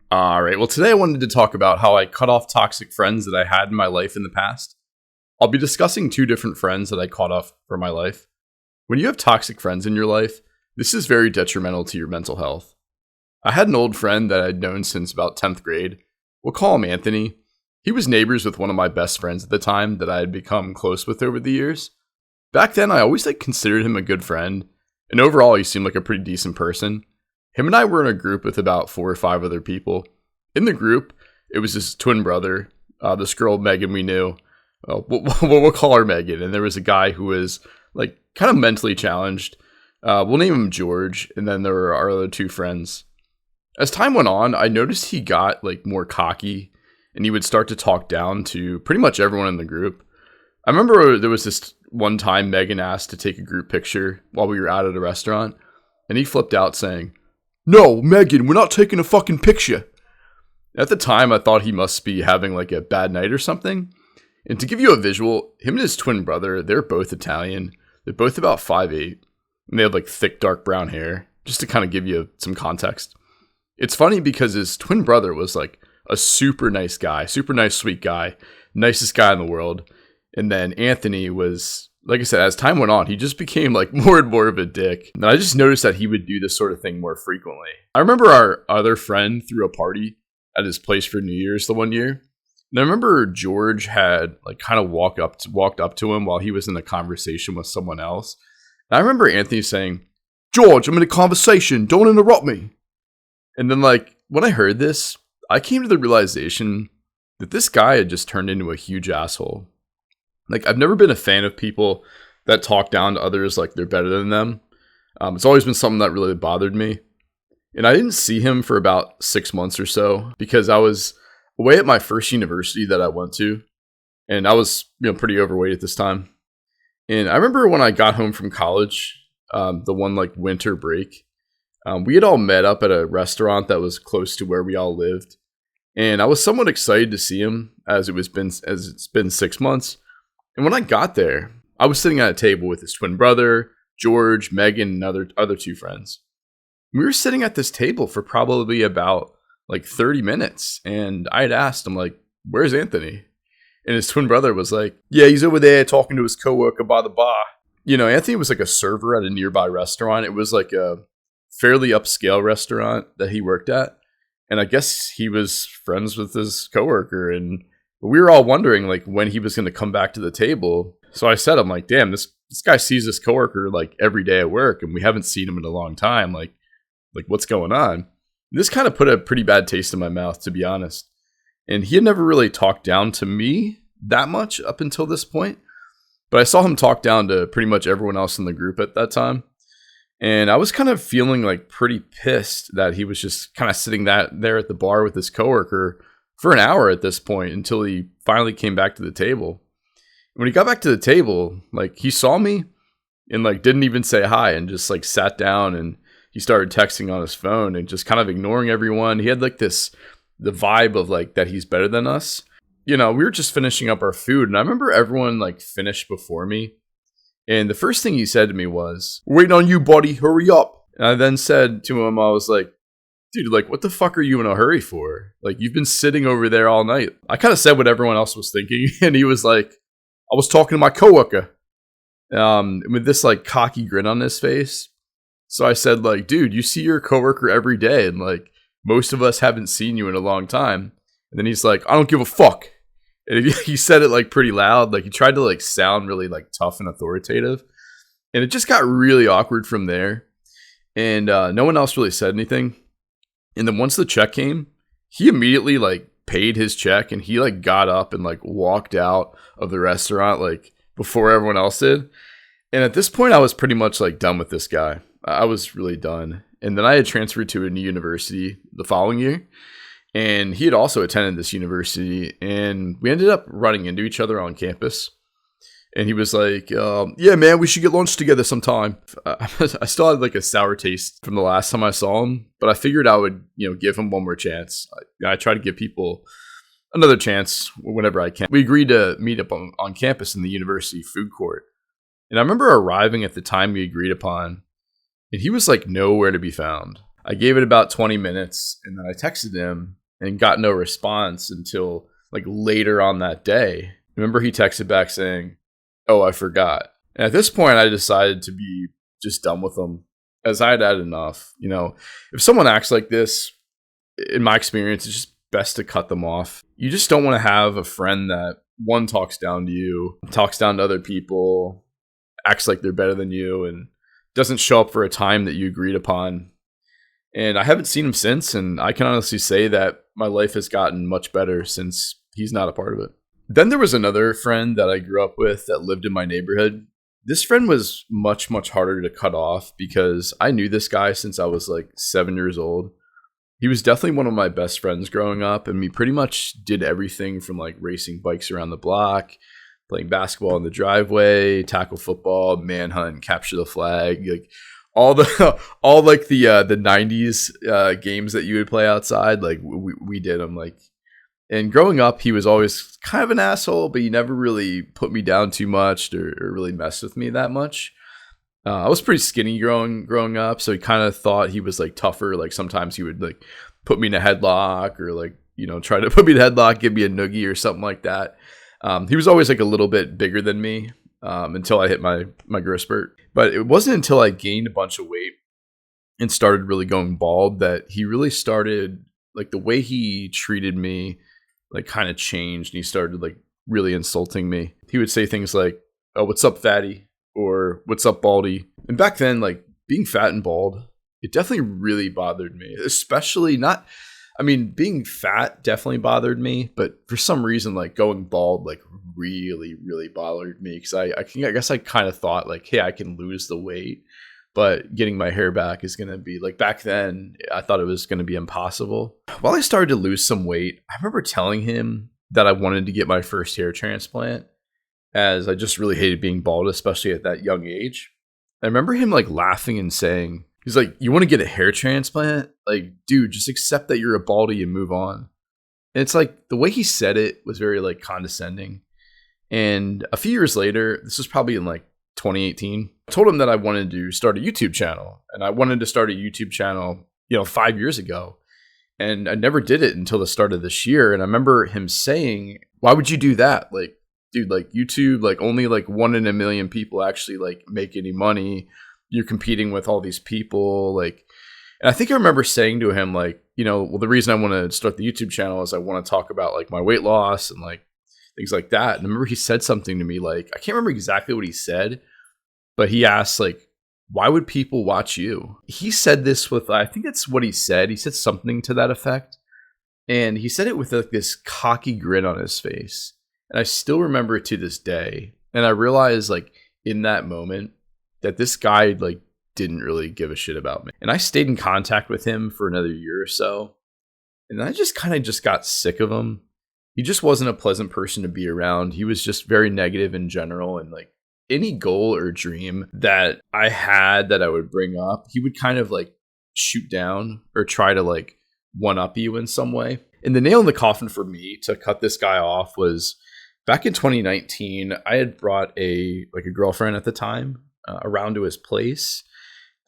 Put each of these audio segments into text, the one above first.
All right, well, today I wanted to talk about how I cut off toxic friends that I had in my life in the past. I'll be discussing two different friends that I cut off for my life. When you have toxic friends in your life, this is very detrimental to your mental health. I had an old friend that I'd known since about 10th grade. We'll call him Anthony. He was neighbors with one of my best friends at the time that I had become close with over the years. Back then, I always considered him a good friend, and overall, he seemed like a pretty decent person. Him and I were in a group with about 4 or 5 other people. In the group, it was his twin brother, this girl Megan we knew. We'll call her Megan. And there was a guy who was kind of mentally challenged. We'll name him George. And then there were our other 2 friends. As time went on, I noticed he got more cocky, and he would start to talk down to pretty much everyone in the group. I remember there was this one time Megan asked to take a group picture while we were out at a restaurant, and he flipped out saying, "No, Megan, we're not taking a fucking picture." At the time, I thought he must be having a bad night or something. And to give you a visual, him and his twin brother, they're both Italian. They're both about 5'8", and they have thick dark brown hair, just to kind of give you some context. It's funny because his twin brother was a super nice guy, super nice, sweet guy, nicest guy in the world. And then Anthony was, like I said, as time went on, he just became more and more of a dick. And I just noticed that he would do this sort of thing more frequently. I remember our other friend threw a party at his place for New Year's the one year. And I remember George had kind of walked up to him while he was in a conversation with someone else. And I remember Anthony saying, "George, I'm in a conversation. Don't interrupt me." And then when I heard this, I came to the realization that this guy had just turned into a huge asshole. I've never been a fan of people that talk down to others like they're better than them. It's always been something that really bothered me. And I didn't see him for about 6 months or so because I was away at my first university that I went to. And I was pretty overweight at this time. And I remember when I got home from college, the one winter break, we had all met up at a restaurant that was close to where we all lived. And I was somewhat excited to see him as it's been 6 months. And when I got there, I was sitting at a table with his twin brother, George, Megan, and other 2 friends. We were sitting at this table for probably about 30 minutes. And I had asked him, "Where's Anthony?" And his twin brother was like, "Yeah, he's over there talking to his coworker by the bar." Anthony was a server at a nearby restaurant. It was a fairly upscale restaurant that he worked at. And I guess he was friends with his coworker. And we were all wondering when he was going to come back to the table. So I said, I'm like, "Damn, this guy sees his coworker every day at work, and we haven't seen him in a long time. What's going on?" This kind of put a pretty bad taste in my mouth, to be honest. And he had never really talked down to me that much up until this point. But I saw him talk down to pretty much everyone else in the group at that time. And I was kind of feeling pretty pissed that he was just kind of sitting there at the bar with his coworker for an hour at this point until he finally came back to the table. When he got back to the table, he saw me and didn't even say hi and just sat down, and he started texting on his phone and just kind of ignoring everyone. He had the vibe of that he's better than us. We were just finishing up our food, and I remember everyone finished before me. And the first thing he said to me was, "Waiting on you, buddy, hurry up." And I then said to him, I was like, "Dude, what the fuck are you in a hurry for? You've been sitting over there all night." I kind of said what everyone else was thinking, and he was like, "I was talking to my coworker," with this cocky grin on his face. So I said, "Dude, you see your coworker every day, and most of us haven't seen you in a long time." And then he's like, "I don't give a fuck." And he said it pretty loud. He tried to sound really tough and authoritative. And it just got really awkward from there. And no one else really said anything. And then once the check came, he immediately paid his check, and he got up and walked out of the restaurant before everyone else did. And at this point, I was pretty much done with this guy. I was really done. And then I had transferred to a new university the following year. And he had also attended this university, and we ended up running into each other on campus. And he was like, "Yeah, man, we should get lunch together sometime." I still had a sour taste from the last time I saw him, but I figured I would, give him one more chance. I try to give people another chance whenever I can. We agreed to meet up on campus in the university food court. And I remember arriving at the time we agreed upon, and he was nowhere to be found. I gave it about 20 minutes and then I texted him and got no response until like later on that day. Remember, he texted back saying, "Oh, I forgot." And at this point, I decided to be just done with him, as I had had enough. You know, if someone acts like this, in my experience, it's just best to cut them off. You just don't want to have a friend that, one, talks down to you, talks down to other people, acts like they're better than you, and doesn't show up for a time that you agreed upon. And I haven't seen him since, and I can honestly say that my life has gotten much better since he's not a part of it. Then there was another friend that I grew up with that lived in my neighborhood. This friend was much, much harder to cut off because I knew this guy since I was like 7 years old. He was definitely one of my best friends growing up, and we pretty much did everything from like racing bikes around the block, playing basketball in the driveway, tackle football, manhunt, capture the flag, like all the the 90s games that you would play outside. Like we did them. Like, and growing up, he was always kind of an asshole, but he never really put me down too much or really messed with me that much. I was pretty skinny growing up, so he kind of thought he was like tougher. Like sometimes he would like put me in a headlock or like, you know, try to put me in a headlock, give me a noogie or something like that. He was always like a little bit bigger than me until I hit my growth spurt. But it wasn't until I gained a bunch of weight and started really going bald that he really started, like the way he treated me like kind of changed, and he started like really insulting me. He would say things like, "Oh, what's up, fatty?" or "What's up, baldy?" And back then, like being fat and bald, it definitely really bothered me. Especially being fat definitely bothered me, but for some reason, like going bald, like really, really bothered me because I guess I kind of thought like, hey, I can lose the weight, but getting my hair back is going to be like, back then, I thought it was going to be impossible. While I started to lose some weight, I remember telling him that I wanted to get my first hair transplant, as I just really hated being bald, especially at that young age. I remember him like laughing and saying, he's like, "You want to get a hair transplant? Like, dude, just accept that you're a baldy and move on." And it's like the way he said it was very like condescending. And a few years later, this was probably in like 2018, I told him that I wanted to start a YouTube channel. And I wanted to start a YouTube channel, 5 years ago. And I never did it until the start of this year. And I remember him saying, "Why would you do that? Like, dude, like YouTube, like only like 1 in a million people actually like make any money. You're competing with all these people." Like, and I think I remember saying to him like, well, the reason I want to start the YouTube channel is I want to talk about like my weight loss and like things like that. And I remember he said something to me, like, I can't remember exactly what he said, but he asked like, "Why would people watch you?" He said this with, I think that's what he said. He said something to that effect. And he said it with like this cocky grin on his face. And I still remember it to this day. And I realized like in that moment that this guy like didn't really give a shit about me. And I stayed in contact with him for another year or so. And I just kind of got sick of him. He just wasn't a pleasant person to be around. He was just very negative in general. And like any goal or dream that I had that I would bring up, he would kind of like shoot down or try to like one up you in some way. And the nail in the coffin for me to cut this guy off was back in 2019, I had brought a girlfriend at the time around to his place.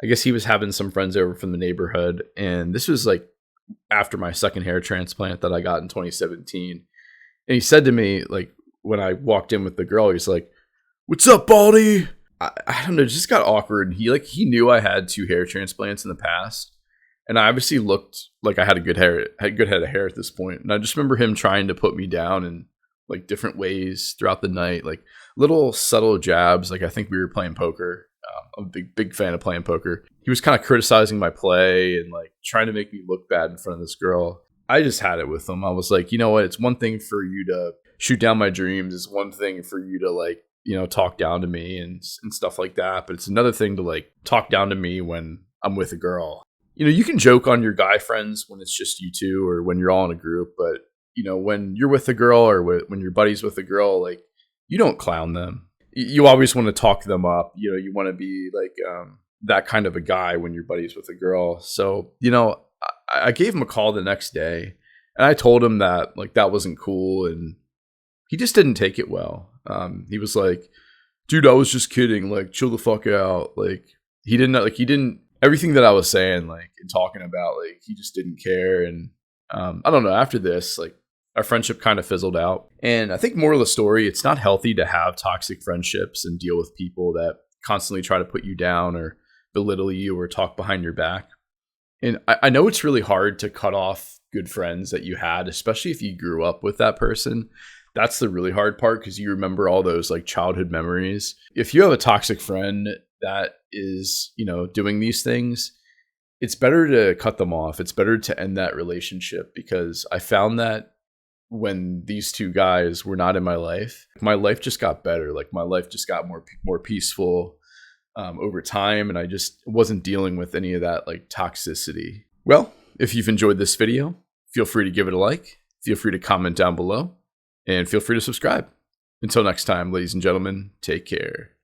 I guess he was having some friends over from the neighborhood. And this was like after my second hair transplant that I got in 2017. And he said to me, like, when I walked in with the girl, he's like, "What's up, baldy?" I don't know, it just got awkward. He knew I had 2 hair transplants in the past. And I obviously looked like I had a good head of hair at this point. And I just remember him trying to put me down in like different ways throughout the night, like little subtle jabs. Like I think we were playing poker. I'm a big fan of playing poker. He was kind of criticizing my play and like trying to make me look bad in front of this girl. I just had it with him. I was like, you know what? It's one thing for you to shoot down my dreams. It's one thing for you to like, talk down to me and stuff like that. But it's another thing to like talk down to me when I'm with a girl. You can joke on your guy friends when it's just you two or when you're all in a group. But, when you're with a girl or when your buddy's with a girl, like you don't clown them. You always want to talk them up. You want to be like that kind of a guy when your buddy's with a girl. So, I gave him a call the next day and I told him that like that wasn't cool. And he just didn't take it well. He was like, "Dude, I was just kidding. Like, chill the fuck out." Like, he didn't everything that I was saying, like, and talking about, like, he just didn't care. And I don't know, after this, like, our friendship kind of fizzled out. And I think moral of the story, it's not healthy to have toxic friendships and deal with people that constantly try to put you down or belittle you or talk behind your back. And I know it's really hard to cut off good friends that you had, especially if you grew up with that person. That's the really hard part because you remember all those like childhood memories. If you have a toxic friend that is, doing these things, it's better to cut them off. It's better to end that relationship, because I found that when these two guys were not in my life just got better. Like, my life just got more peaceful over time, and I just wasn't dealing with any of that like toxicity. Well, if you've enjoyed this video, feel free to give it a like, feel free to comment down below, and feel free to subscribe. Until next time, ladies and gentlemen, take care.